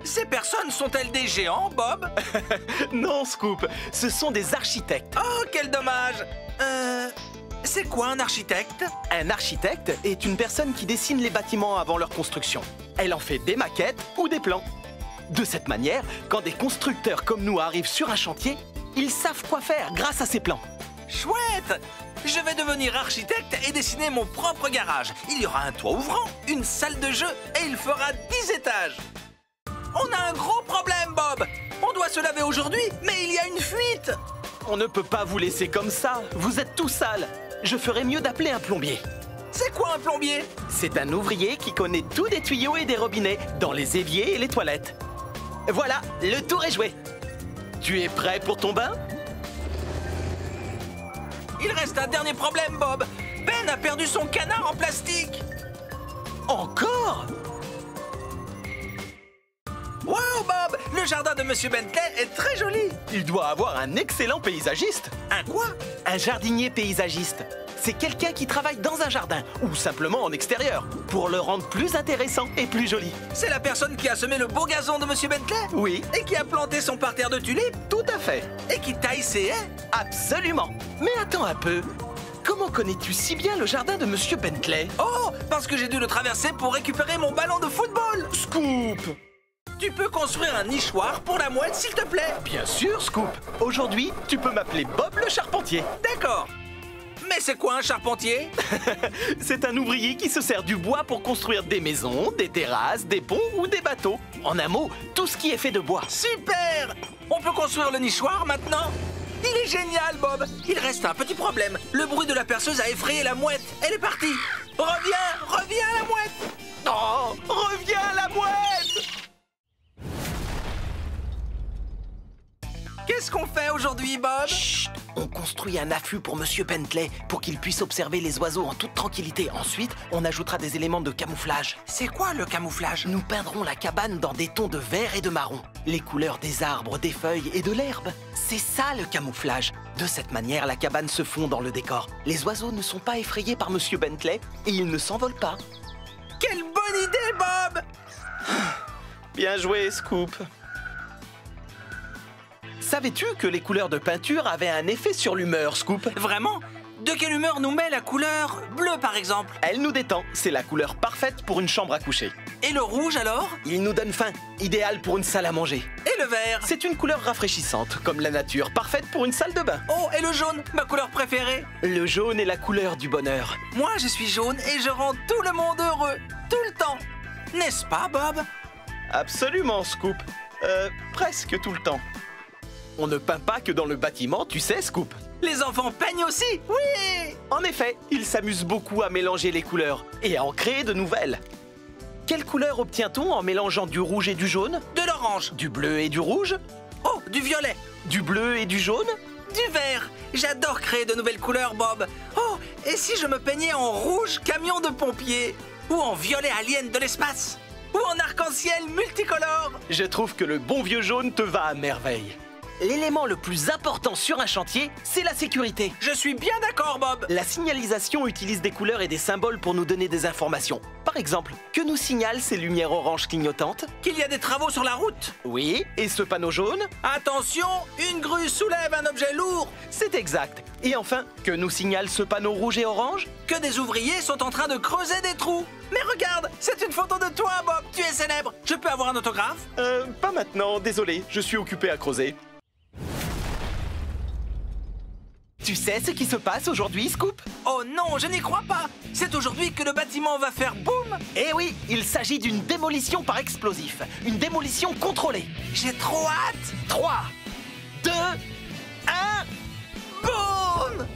Ces personnes sont-elles des géants, Bob? Non, Scoop, ce sont des architectes. Oh, quel dommage! C'est quoi un architecte? Un architecte est une personne qui dessine les bâtiments avant leur construction. Elle en fait des maquettes ou des plans. De cette manière, quand des constructeurs comme nous arrivent sur un chantier, ils savent quoi faire grâce à ces plans. Chouette! Je vais devenir architecte et dessiner mon propre garage. Il y aura un toit ouvrant, une salle de jeu et il fera 10 étages. On a un gros problème, Bob! On doit se laver aujourd'hui, mais il y a une fuite! On ne peut pas vous laisser comme ça, vous êtes tout sale. Je ferais mieux d'appeler un plombier. C'est quoi un plombier? C'est un ouvrier qui connaît tout des tuyaux et des robinets, dans les éviers et les toilettes. Voilà, le tour est joué. Tu es prêt pour ton bain? Il reste un dernier problème, Bob. Ben a perdu son canard en plastique. Encore? Wow, Bob! Le jardin de Monsieur Bentley est très joli. Il doit avoir un excellent paysagiste. Un quoi? Un jardinier paysagiste. C'est quelqu'un qui travaille dans un jardin, ou simplement en extérieur, pour le rendre plus intéressant et plus joli. C'est la personne qui a semé le beau gazon de Monsieur Bentley? Oui. Et qui a planté son parterre de tulipes? Tout à fait. Et qui taille ses haies? Absolument. Mais attends un peu. Comment connais-tu si bien le jardin de Monsieur Bentley? Oh, parce que j'ai dû le traverser pour récupérer mon ballon de football. Scoop! Tu peux construire un nichoir pour la mouette, s'il te plaît? Bien sûr, Scoop. Aujourd'hui, tu peux m'appeler Bob le charpentier. D'accord. Mais c'est quoi un charpentier? C'est un ouvrier qui se sert du bois pour construire des maisons, des terrasses, des ponts ou des bateaux. En un mot, tout ce qui est fait de bois. Super! On peut construire le nichoir maintenant? Il est génial, Bob. Il reste un petit problème. Le bruit de la perceuse a effrayé la mouette. Elle est partie. Reviens la mouette. Oh, reviens la mouette! Qu'est-ce qu'on fait aujourd'hui, Bob? Chut! On construit un affût pour Monsieur Bentley pour qu'il puisse observer les oiseaux en toute tranquillité. Ensuite, on ajoutera des éléments de camouflage. C'est quoi le camouflage? Nous peindrons la cabane dans des tons de vert et de marron. Les couleurs des arbres, des feuilles et de l'herbe. C'est ça le camouflage. De cette manière, la cabane se fond dans le décor. Les oiseaux ne sont pas effrayés par Monsieur Bentley et ils ne s'envolent pas. Quelle bonne idée, Bob! Bien joué, Scoop. Savais-tu que les couleurs de peinture avaient un effet sur l'humeur, Scoop? Vraiment? De quelle humeur nous met la couleur bleue, par exemple? Elle nous détend. C'est la couleur parfaite pour une chambre à coucher. Et le rouge, alors? Il nous donne faim. Idéal pour une salle à manger. Et le vert? C'est une couleur rafraîchissante, comme la nature, parfaite pour une salle de bain. Oh, et le jaune, ma couleur préférée? Le jaune est la couleur du bonheur. Moi, je suis jaune et je rends tout le monde heureux, tout le temps. N'est-ce pas, Bob? Absolument, Scoop. Presque tout le temps. On ne peint pas que dans le bâtiment, tu sais, Scoop. Les enfants peignent aussi, oui! En effet, ils s'amusent beaucoup à mélanger les couleurs et à en créer de nouvelles. Quelle couleur obtient-on en mélangeant du rouge et du jaune? De l'orange. Du bleu et du rouge? Oh, du violet. Du bleu et du jaune? Du vert. J'adore créer de nouvelles couleurs, Bob. Oh, et si je me peignais en rouge camion de pompiers? Ou en violet alien de l'espace? Ou en arc-en-ciel multicolore? Je trouve que le bon vieux jaune te va à merveille. L'élément le plus important sur un chantier, c'est la sécurité. Je suis bien d'accord, Bob. La signalisation utilise des couleurs et des symboles pour nous donner des informations. Par exemple, que nous signalent ces lumières oranges clignotantes? Qu'il y a des travaux sur la route. Oui, et ce panneau jaune? Attention, une grue soulève un objet lourd. C'est exact. Et enfin, que nous signale ce panneau rouge et orange? Que des ouvriers sont en train de creuser des trous. Mais regarde, c'est une photo de toi, Bob. Tu es célèbre. Je peux avoir un autographe? Pas maintenant, désolé. Je suis occupé à creuser. Tu sais ce qui se passe aujourd'hui, Scoop? Oh non, je n'y crois pas. C'est aujourd'hui que le bâtiment va faire boum. Eh oui, il s'agit d'une démolition par explosif. Une démolition contrôlée. J'ai trop hâte. 3, 2, 1... Boum!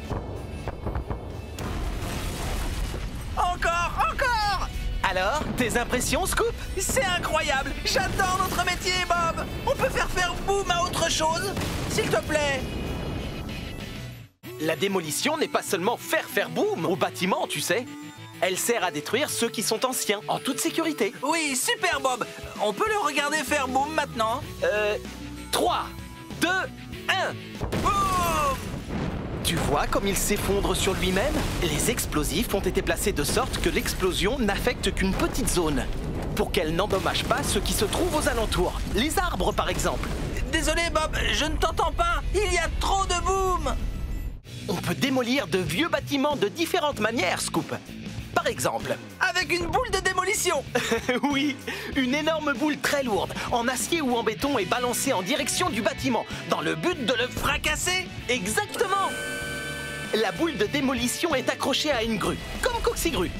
Encore! Alors, tes impressions, Scoop? C'est incroyable. J'adore notre métier, Bob. On peut faire boum à autre chose? S'il te plaît. La démolition n'est pas seulement faire boum au bâtiment, tu sais. Elle sert à détruire ceux qui sont anciens, en toute sécurité. Oui, super, Bob. On peut le regarder faire boum maintenant? 3, 2, 1... Boum! Tu vois comme il s'effondre sur lui-même? Les explosifs ont été placés de sorte que l'explosion n'affecte qu'une petite zone. pour qu'elle n'endommage pas ce qui se trouve aux alentours. Les arbres, par exemple. Désolé, Bob, je ne t'entends pas. Il y a trop de boum. On peut démolir de vieux bâtiments de différentes manières, Scoop. Par exemple... Avec une boule de démolition. Oui, une énorme boule très lourde, en acier ou en béton, est balancée en direction du bâtiment, dans le but de le Fracasser. Exactement. La boule de démolition est accrochée à une grue, comme Coxigru.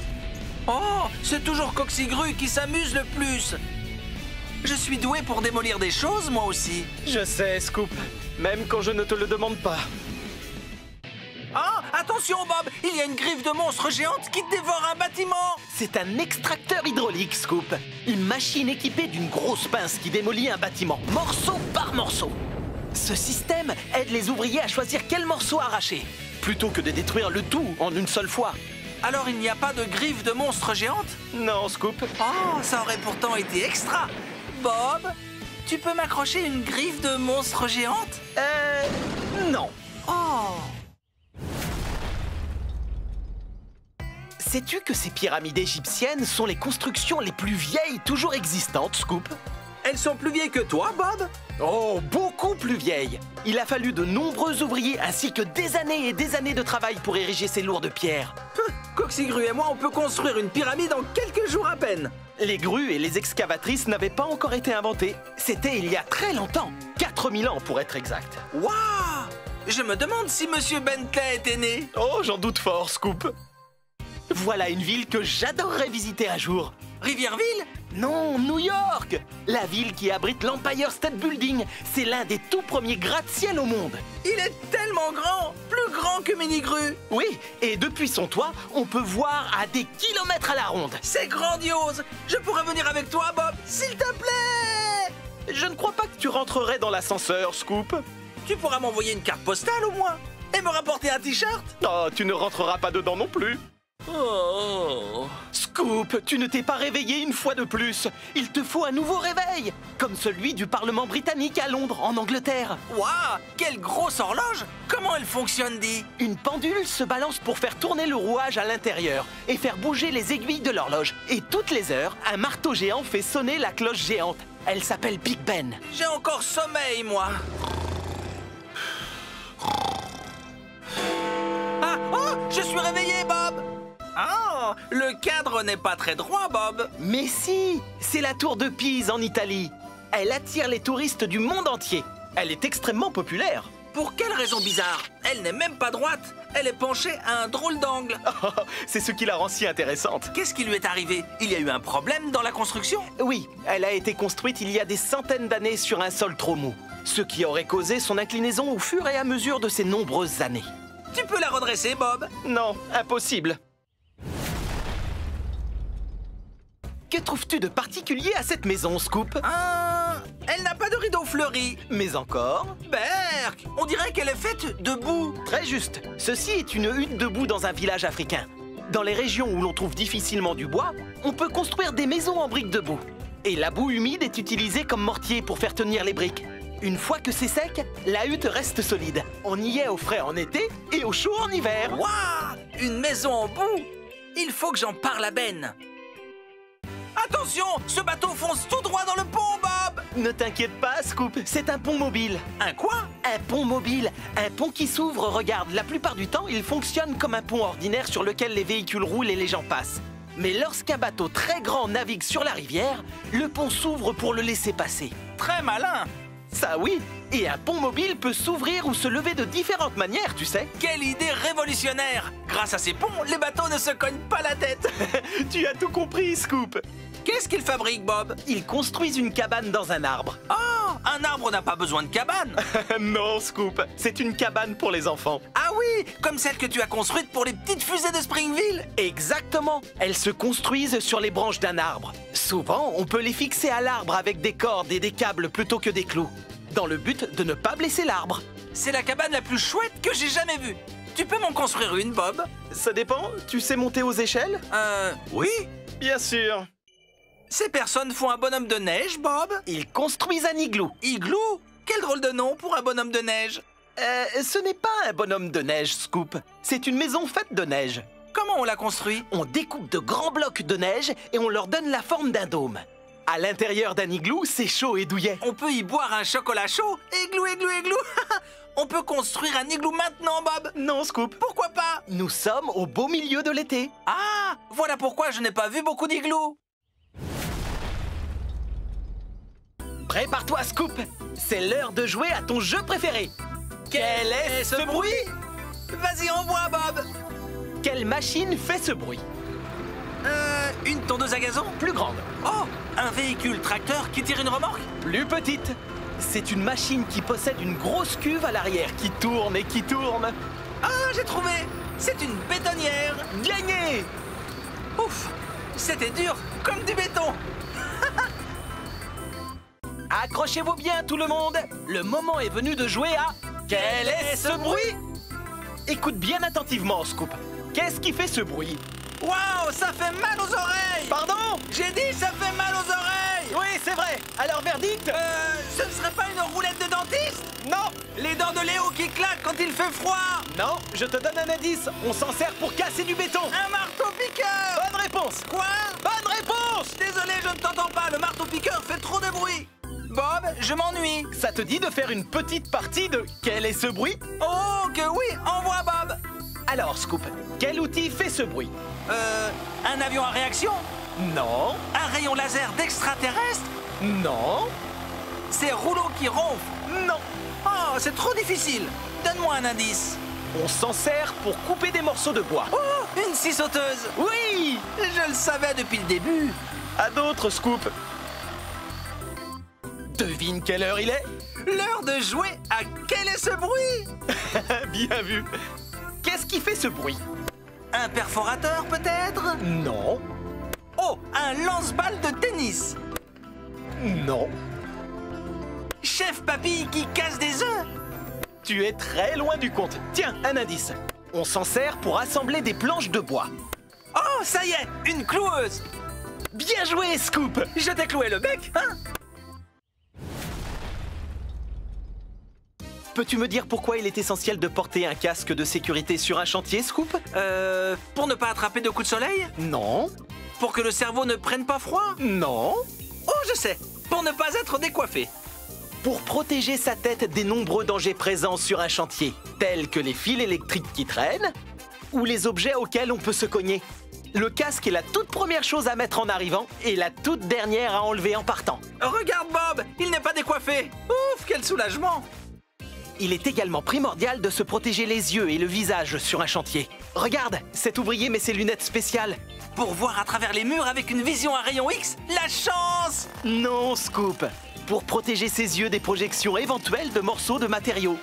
Oh, c'est toujours Coxigru qui s'amuse le plus. Je suis doué pour démolir des choses, moi aussi. Je sais, Scoop, même quand je ne te le demande pas. Ah, attention, Bob, il y a une griffe de monstre géante qui dévore un bâtiment. C'est un extracteur hydraulique, Scoop. Une machine équipée d'une grosse pince qui démolit un bâtiment, morceau par morceau. Ce système aide les ouvriers à choisir quel morceau arracher, plutôt que de détruire le tout en une seule fois. Alors il n'y a pas de griffe de monstre géante? Non, Scoop. Oh, ça aurait pourtant été extra. Bob, tu peux m'accrocher une griffe de monstre géante? Non. Oh. Sais-tu que ces pyramides égyptiennes sont les constructions les plus vieilles toujours existantes, Scoop? Elles sont plus vieilles que toi, Bob? Oh, beaucoup plus vieilles. Il a fallu de nombreux ouvriers ainsi que des années et des années de travail pour ériger ces lourdes pierres. Coxigru et moi, on peut construire une pyramide en quelques jours à peine. Les grues et les excavatrices n'avaient pas encore été inventées. C'était il y a très longtemps, 4000 ans pour être exact. Waouh! Je me demande si Monsieur Bentley était né. Oh, j'en doute fort, Scoop. Voilà une ville que j'adorerais visiter un jour. Rivièreville? Non, New York! La ville qui abrite l'Empire State Building. C'est l'un des tout premiers gratte-ciel au monde. Il est tellement grand, plus grand que Minigru. Oui, et depuis son toit, on peut voir à des kilomètres à la ronde. C'est grandiose. Je pourrais venir avec toi, Bob, s'il te plaît. Je ne crois pas que tu rentrerais dans l'ascenseur, Scoop. Tu pourras m'envoyer une carte postale au moins et me rapporter un t-shirt. Oh, tu ne rentreras pas dedans non plus. Oh. Scoop, tu ne t'es pas réveillé une fois de plus. Il te faut un nouveau réveil, comme celui du Parlement britannique à Londres, en Angleterre. Waouh, quelle grosse horloge. Comment elle fonctionne, dit? Une pendule se balance pour faire tourner le rouage à l'intérieur et faire bouger les aiguilles de l'horloge. Et toutes les heures, un marteau géant fait sonner la cloche géante. Elle s'appelle Big Ben. J'ai encore sommeil, moi. Ah, oh, je suis réveillé, Bob. Ah, le cadre n'est pas très droit, Bob. Mais si, c'est la tour de Pise en Italie. Elle attire les touristes du monde entier. Elle est extrêmement populaire. Pour quelle raison bizarre? Elle n'est même pas droite. Elle est penchée à un drôle d'angle. Oh, c'est ce qui la rend si intéressante. Qu'est-ce qui lui est arrivé? Il y a eu un problème dans la construction? Oui, elle a été construite il y a des centaines d'années sur un sol trop mou. Ce qui aurait causé son inclinaison au fur et à mesure de ces nombreuses années. Tu peux la redresser, Bob? Non, impossible. Que trouves-tu de particulier à cette maison, Scoop? Elle n'a pas de rideau fleuri. Mais encore? Berk, on dirait qu'elle est faite de boue. Très juste. Ceci est une hutte de boue dans un village africain. Dans les régions où l'on trouve difficilement du bois, on peut construire des maisons en briques de boue. Et la boue humide est utilisée comme mortier pour faire tenir les briques. Une fois que c'est sec, la hutte reste solide. On y est au frais en été et au chaud en hiver. Waouh! Une maison en boue. Il faut que j'en parle à Ben. Attention, ce bateau fonce tout droit dans le pont, Bob. Ne t'inquiète pas, Scoop, c'est un pont mobile. Un quoi? Un pont mobile. Un pont qui s'ouvre, regarde, la plupart du temps, il fonctionne comme un pont ordinaire sur lequel les véhicules roulent et les gens passent. Mais lorsqu'un bateau très grand navigue sur la rivière, le pont s'ouvre pour le laisser passer. Très malin. Ça oui, et un pont mobile peut s'ouvrir ou se lever de différentes manières, tu sais. Quelle idée révolutionnaire! Grâce à ces ponts, les bateaux ne se cognent pas la tête. Tu as tout compris, Scoop. Qu'est-ce qu'ils fabriquent, Bob? Ils construisent une cabane dans un arbre. Oh, un arbre n'a pas besoin de cabane. Non, Scoop, c'est une cabane pour les enfants. Ah oui, comme celle que tu as construite pour les petites fusées de Springville. Exactement. Elles se construisent sur les branches d'un arbre. Souvent, on peut les fixer à l'arbre avec des cordes et des câbles plutôt que des clous, dans le but de ne pas blesser l'arbre. C'est la cabane la plus chouette que j'ai jamais vue. Tu peux m'en construire une, Bob? Ça dépend. Tu sais monter aux échelles? Oui. Bien sûr. Ces personnes font un bonhomme de neige, Bob? Ils construisent un igloo. Igloo? Quel drôle de nom pour un bonhomme de neige. Ce n'est pas un bonhomme de neige, Scoop. C'est une maison faite de neige. Comment on l'a construit? On découpe de grands blocs de neige et on leur donne la forme d'un dôme. À l'intérieur d'un igloo, c'est chaud et douillet. On peut y boire un chocolat chaud. Igloo, igloo, igloo. On peut construire un igloo maintenant, Bob. Non, Scoop. Pourquoi pas? Nous sommes au beau milieu de l'été. Ah, voilà pourquoi je n'ai pas vu beaucoup d'igloos. Prépare-toi, Scoop. C'est l'heure de jouer à ton jeu préféré. Quel est ce bruit? Vas-y, envoie, Bob. Quelle machine fait ce bruit? Une tondeuse à gazon? Plus grande. Oh, un véhicule tracteur qui tire une remorque? Plus petite. C'est une machine qui possède une grosse cuve à l'arrière qui tourne et qui tourne. Ah, j'ai trouvé. C'est une bétonnière. Gagné! Ouf, c'était dur comme du béton. Accrochez-vous bien, tout le monde. Le moment est venu de jouer à Quel est ce bruit? Écoute bien attentivement, Scoop. Qu'est-ce qui fait ce bruit? Waouh, ça fait mal aux oreilles. Pardon? J'ai dit ça fait mal aux oreilles. Oui, c'est vrai. Alors, verdict? Ce ne serait pas une roulette de dentiste? Non. Les dents de Léo qui claquent quand il fait froid? Non, je te donne un indice. On s'en sert pour casser du béton. Un marteau-piqueur. Bonne réponse. Quoi? Bonne réponse. Désolé, je ne t'entends pas. Le marteau-piqueur fait trop de bruit. Bob, je m'ennuie. Ça te dit de faire une petite partie de Quel est ce bruit? Oh, que oui, envoie Bob. Alors, Scoop, quel outil fait ce bruit? Un avion à réaction? Non. Un rayon laser d'extraterrestre? Non. Ces rouleaux qui ronflent? Non. Oh, c'est trop difficile. Donne-moi un indice. On s'en sert pour couper des morceaux de bois. Oh, une scie sauteuse. Oui. Je le savais depuis le début. À d'autres, Scoop. Devine quelle heure il est? L'heure de jouer à Quel est ce bruit? Bien vu. Qu'est-ce qui fait ce bruit? Un perforateur, peut-être? Non. Oh, un lance-balles de tennis. Non. Chef Papy qui casse des œufs. Tu es très loin du compte. Tiens, un indice. On s'en sert pour assembler des planches de bois. Oh, ça y est, une cloueuse. Bien joué, Scoop. Je t'ai cloué le bec, hein? Peux-tu me dire pourquoi il est essentiel de porter un casque de sécurité sur un chantier, Scoop? Pour ne pas attraper de coups de soleil? Non. Pour que le cerveau ne prenne pas froid? Non. Oh, je sais. Pour ne pas être décoiffé. Pour protéger sa tête des nombreux dangers présents sur un chantier, tels que les fils électriques qui traînent ou les objets auxquels on peut se cogner. Le casque est la toute première chose à mettre en arrivant et la toute dernière à enlever en partant. Regarde Bob, il n'est pas décoiffé. Ouf, quel soulagement. Il est également primordial de se protéger les yeux et le visage sur un chantier. Regarde, cet ouvrier met ses lunettes spéciales. Pour voir à travers les murs avec une vision à rayon X, la chance! Non, Scoop. Pour protéger ses yeux des projections éventuelles de morceaux de matériaux.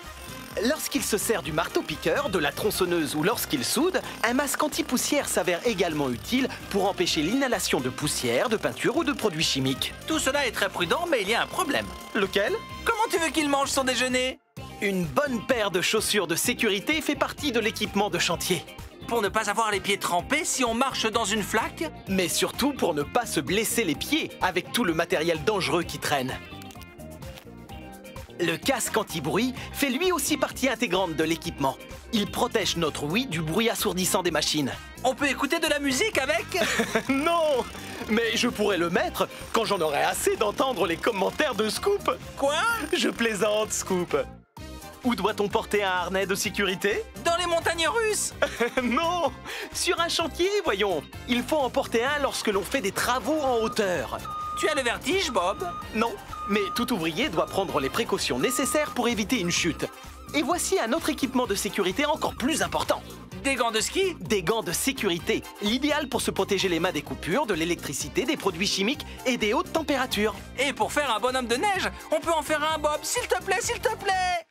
Lorsqu'il se sert du marteau-piqueur, de la tronçonneuse ou lorsqu'il soude, un masque anti-poussière s'avère également utile pour empêcher l'inhalation de poussière, de peinture ou de produits chimiques. Tout cela est très prudent, mais il y a un problème. Lequel? Comment tu veux qu'il mange son déjeuner? Une bonne paire de chaussures de sécurité fait partie de l'équipement de chantier. Pour ne pas avoir les pieds trempés si on marche dans une flaque? Mais surtout pour ne pas se blesser les pieds avec tout le matériel dangereux qui traîne. Le casque anti-bruit fait lui aussi partie intégrante de l'équipement. Il protège notre ouïe du bruit assourdissant des machines. On peut écouter de la musique avec? Non! Mais je pourrais le mettre quand j'en aurai assez d'entendre les commentaires de Scoop. Quoi? Je plaisante, Scoop. Où doit-on porter un harnais de sécurité? Dans les montagnes russes? Non! Sur un chantier, voyons. Il faut en porter un lorsque l'on fait des travaux en hauteur. Tu as le vertige, Bob? Non, mais tout ouvrier doit prendre les précautions nécessaires pour éviter une chute. Et voici un autre équipement de sécurité encore plus important. Des gants de ski? Des gants de sécurité. L'idéal pour se protéger les mains des coupures, de l'électricité, des produits chimiques et des hautes températures. Et pour faire un bonhomme de neige, on peut en faire un, Bob, s'il te plaît, s'il te plaît!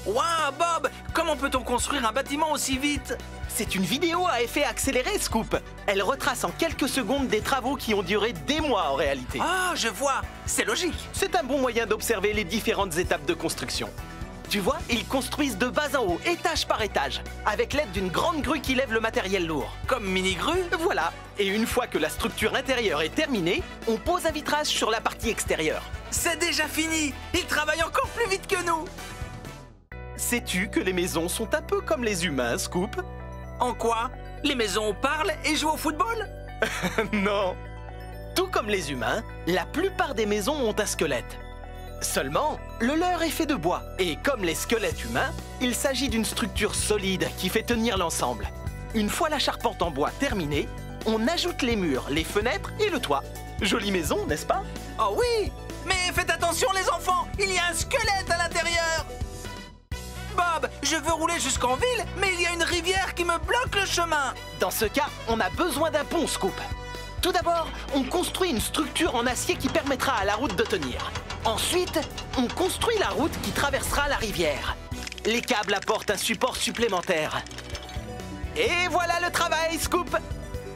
Waouh, Bob! Comment peut-on construire un bâtiment aussi vite? C'est une vidéo à effet accéléré, Scoop. Elle retrace en quelques secondes des travaux qui ont duré des mois en réalité. Ah, je vois. C'est logique. C'est un bon moyen d'observer les différentes étapes de construction. Tu vois, ils construisent de bas en haut, étage par étage, avec l'aide d'une grande grue qui lève le matériel lourd. Comme mini-grue? Voilà. Et une fois que la structure intérieure est terminée, on pose un vitrage sur la partie extérieure. C'est déjà fini. Ils travaillent encore plus vite que nous. Sais-tu que les maisons sont un peu comme les humains, Scoop? En quoi? Les maisons parlent et jouent au football? Non. Tout comme les humains, la plupart des maisons ont un squelette. Seulement, le leur est fait de bois. Et comme les squelettes humains, il s'agit d'une structure solide qui fait tenir l'ensemble. Une fois la charpente en bois terminée, on ajoute les murs, les fenêtres et le toit. Jolie maison, n'est-ce pas? Oh oui! Mais faites attention les enfants, il y a un squelette à l'intérieur! Bob, je veux rouler jusqu'en ville, mais il y a une rivière qui me bloque le chemin! Dans ce cas, on a besoin d'un pont, Scoop. Tout d'abord, on construit une structure en acier qui permettra à la route de tenir. Ensuite, on construit la route qui traversera la rivière. Les câbles apportent un support supplémentaire. Et voilà le travail, Scoop!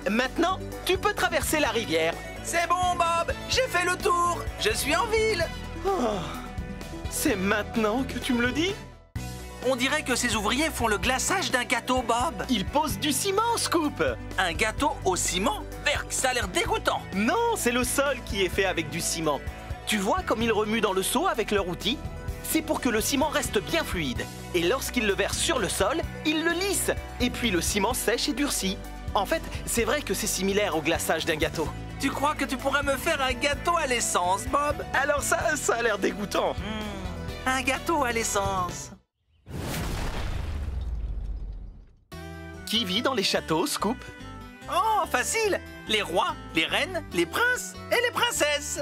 Maintenant, tu peux traverser la rivière. C'est bon, Bob, j'ai fait le tour, je suis en ville! Oh, c'est maintenant que tu me le dis? On dirait que ces ouvriers font le glaçage d'un gâteau, Bob. Ils posent du ciment, Scoop! Un gâteau au ciment? Berk, ça a l'air dégoûtant. Non, c'est le sol qui est fait avec du ciment. Tu vois comme ils remuent dans le seau avec leur outil? C'est pour que le ciment reste bien fluide. Et lorsqu'ils le versent sur le sol, ils le lissent. Et puis le ciment sèche et durcit. En fait, c'est vrai que c'est similaire au glaçage d'un gâteau. Tu crois que tu pourrais me faire un gâteau à l'essence, Bob? Alors ça a l'air dégoûtant. Un gâteau à l'essence. Qui vit dans les châteaux, Scoop? Oh, facile! Les rois, les reines, les princes et les princesses.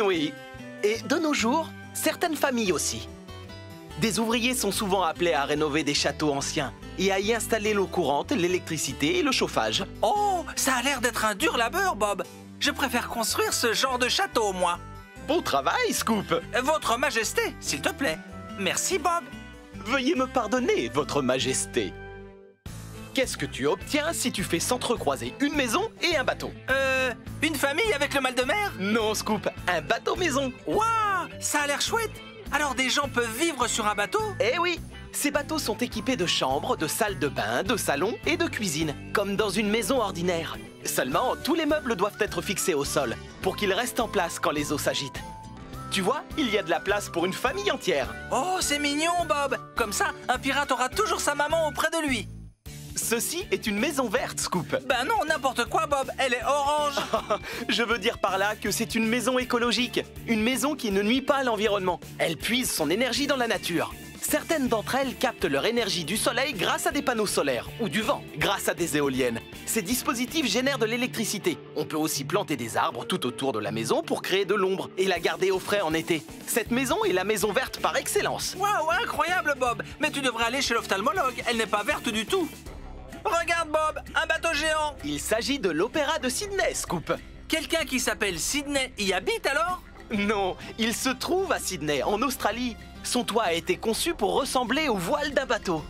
Oui. Et de nos jours, certaines familles aussi. Des ouvriers sont souvent appelés à rénover des châteaux anciens et à y installer l'eau courante, l'électricité et le chauffage. Oh, ça a l'air d'être un dur labeur, Bob. Je préfère construire ce genre de château, moi. Bon travail, Scoop! Votre Majesté, s'il te plaît. Merci, Bob. Veuillez me pardonner, Votre Majesté. Qu'est-ce que tu obtiens si tu fais s'entrecroiser une maison et un bateau? Une famille avec le mal de mer? Non, Scoop, un bateau-maison. Waouh, ça a l'air chouette. Alors des gens peuvent vivre sur un bateau? Eh oui, ces bateaux sont équipés de chambres, de salles de bain, de salons et de cuisine, comme dans une maison ordinaire. Seulement, tous les meubles doivent être fixés au sol pour qu'ils restent en place quand les eaux s'agitent. Tu vois, il y a de la place pour une famille entière. Oh, c'est mignon, Bob. Comme ça, un pirate aura toujours sa maman auprès de lui. Ceci est une maison verte, Scoop. Ben non, n'importe quoi, Bob. Elle est orange. Je veux dire par là que c'est une maison écologique. Une maison qui ne nuit pas à l'environnement. Elle puise son énergie dans la nature. Certaines d'entre elles captent leur énergie du soleil grâce à des panneaux solaires ou du vent grâce à des éoliennes. Ces dispositifs génèrent de l'électricité. On peut aussi planter des arbres tout autour de la maison pour créer de l'ombre et la garder au frais en été. Cette maison est la maison verte par excellence. Waouh, incroyable, Bob. Mais tu devrais aller chez l'ophtalmologue. Elle n'est pas verte du tout. Regarde, Bob, un bateau géant. Il s'agit de l'Opéra de Sydney, Scoop. Quelqu'un qui s'appelle Sydney y habite alors? Non, il se trouve à Sydney, en Australie. Son toit a été conçu pour ressembler au voile d'un bateau.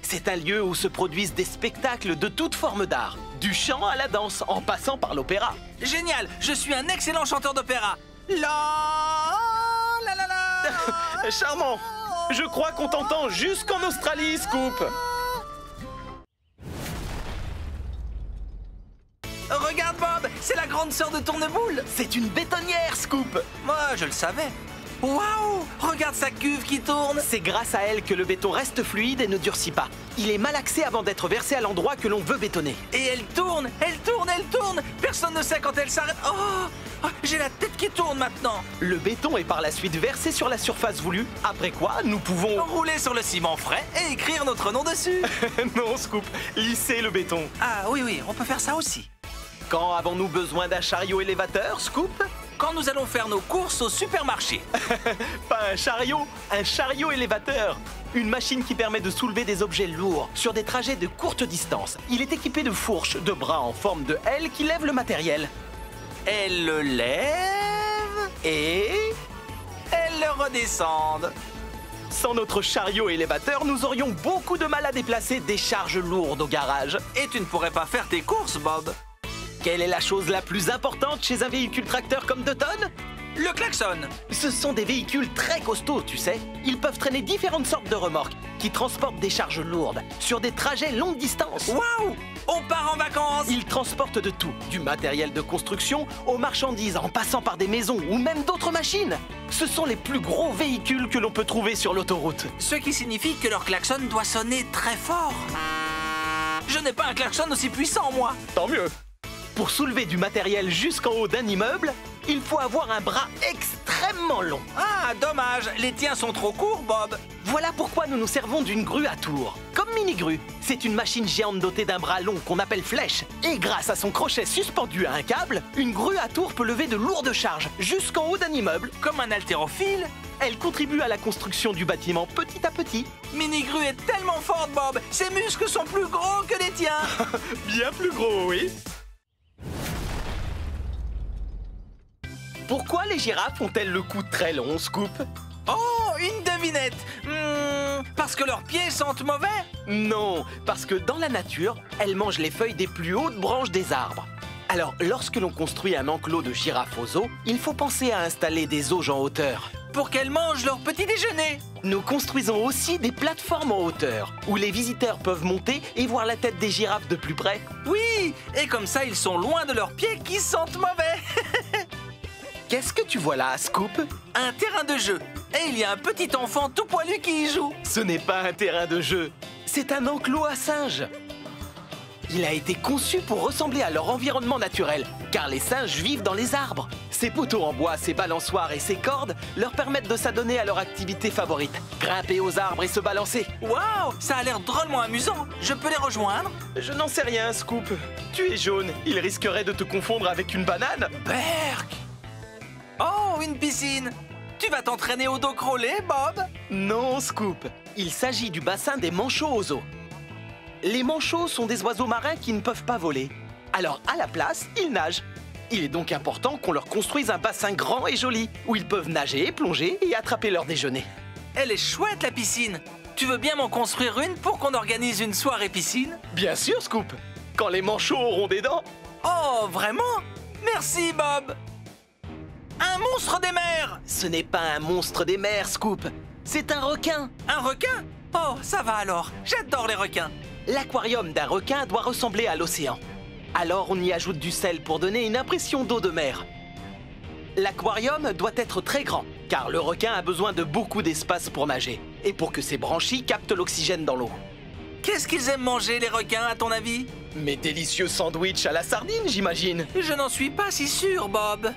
C'est un lieu où se produisent des spectacles de toutes formes d'art, du chant à la danse, en passant par l'opéra. Génial, je suis un excellent chanteur d'opéra. Charmant. Je crois qu'on t'entend jusqu'en Australie, Scoop. Regarde, Bob, c'est la grande sœur de Tourneboule. C'est une bétonnière, Scoop. Moi, je le savais. Waouh, regarde sa cuve qui tourne. C'est grâce à elle que le béton reste fluide et ne durcit pas. Il est malaxé avant d'être versé à l'endroit que l'on veut bétonner. Et elle tourne, elle tourne, elle tourne. Personne ne sait quand elle s'arrête. Oh, j'ai la tête qui tourne maintenant. Le béton est par la suite versé sur la surface voulue, après quoi nous pouvons... rouler sur le ciment frais et écrire notre nom dessus. Non, Scoop, lisser le béton. Ah oui, on peut faire ça aussi. Quand avons-nous besoin d'un chariot élévateur, Scoop? Quand nous allons faire nos courses au supermarché. Pas un chariot élévateur. Une machine qui permet de soulever des objets lourds sur des trajets de courte distance. Il est équipé de fourches, de bras en forme de L qui lèvent le matériel. Elle le lève et... elle le redescende. Sans notre chariot élévateur, nous aurions beaucoup de mal à déplacer des charges lourdes au garage. Et tu ne pourrais pas faire tes courses, Bob. Quelle est la chose la plus importante chez un véhicule tracteur comme Dutton? Le klaxon. Ce sont des véhicules très costauds, tu sais. Ils peuvent traîner différentes sortes de remorques qui transportent des charges lourdes sur des trajets longue distance. Waouh! On part en vacances. Ils transportent de tout, du matériel de construction aux marchandises en passant par des maisons ou même d'autres machines. Ce sont les plus gros véhicules que l'on peut trouver sur l'autoroute. Ce qui signifie que leur klaxon doit sonner très fort. Je n'ai pas un klaxon aussi puissant, moi. Tant mieux. Pour soulever du matériel jusqu'en haut d'un immeuble, il faut avoir un bras extrêmement long. Ah, dommage. Les tiens sont trop courts, Bob. Voilà pourquoi nous nous servons d'une grue à tour. Comme mini-grue, c'est une machine géante dotée d'un bras long qu'on appelle flèche. Et grâce à son crochet suspendu à un câble, une grue à tour peut lever de lourdes charges jusqu'en haut d'un immeuble. Comme un haltérophile. Elle contribue à la construction du bâtiment petit à petit. Mini-grue est tellement forte, Bob. Ses muscles sont plus gros que les tiens. Bien plus gros, oui. Pourquoi les girafes ont-elles le cou très long, Scoop? Oh, une devinette. Parce que leurs pieds sentent mauvais? Non, parce que dans la nature, elles mangent les feuilles des plus hautes branches des arbres. Alors, lorsque l'on construit un enclos de girafes aux os, il faut penser à installer des auges en hauteur. Pour qu'elles mangent leur petit déjeuner. Nous construisons aussi des plateformes en hauteur, où les visiteurs peuvent monter et voir la tête des girafes de plus près. Oui, et comme ça, ils sont loin de leurs pieds qui sentent mauvais. Qu'est-ce que tu vois là, Scoop? Un terrain de jeu. Et il y a un petit enfant tout poilu qui y joue. Ce n'est pas un terrain de jeu, c'est un enclos à singes. Il a été conçu pour ressembler à leur environnement naturel, car les singes vivent dans les arbres. Ces poteaux en bois, ces balançoires et ces cordes leur permettent de s'adonner à leur activité favorite, grimper aux arbres et se balancer. Waouh, ça a l'air drôlement amusant. Je peux les rejoindre? Je n'en sais rien, Scoop. Tu es jaune, il risquerait de te confondre avec une banane. Berk! Oh, une piscine. Tu vas t'entraîner au dos crawlé, Bob? Non, Scoop. Il s'agit du bassin des manchots aux eaux. Les manchots sont des oiseaux marins qui ne peuvent pas voler. Alors, à la place, ils nagent. Il est donc important qu'on leur construise un bassin grand et joli, où ils peuvent nager, plonger et attraper leur déjeuner. Elle est chouette, la piscine. Tu veux bien m'en construire une pour qu'on organise une soirée piscine? Bien sûr, Scoop. Quand les manchots auront des dents. Oh, vraiment? Merci, Bob. Un monstre des mers! Ce n'est pas un monstre des mers, Scoop. C'est un requin. Un requin? Oh, ça va alors. J'adore les requins. L'aquarium d'un requin doit ressembler à l'océan. Alors on y ajoute du sel pour donner une impression d'eau de mer. L'aquarium doit être très grand, car le requin a besoin de beaucoup d'espace pour nager, et pour que ses branchies captent l'oxygène dans l'eau. Qu'est-ce qu'ils aiment manger, les requins, à ton avis? Mes délicieux sandwichs à la sardine, j'imagine. Je n'en suis pas si sûr, Bob.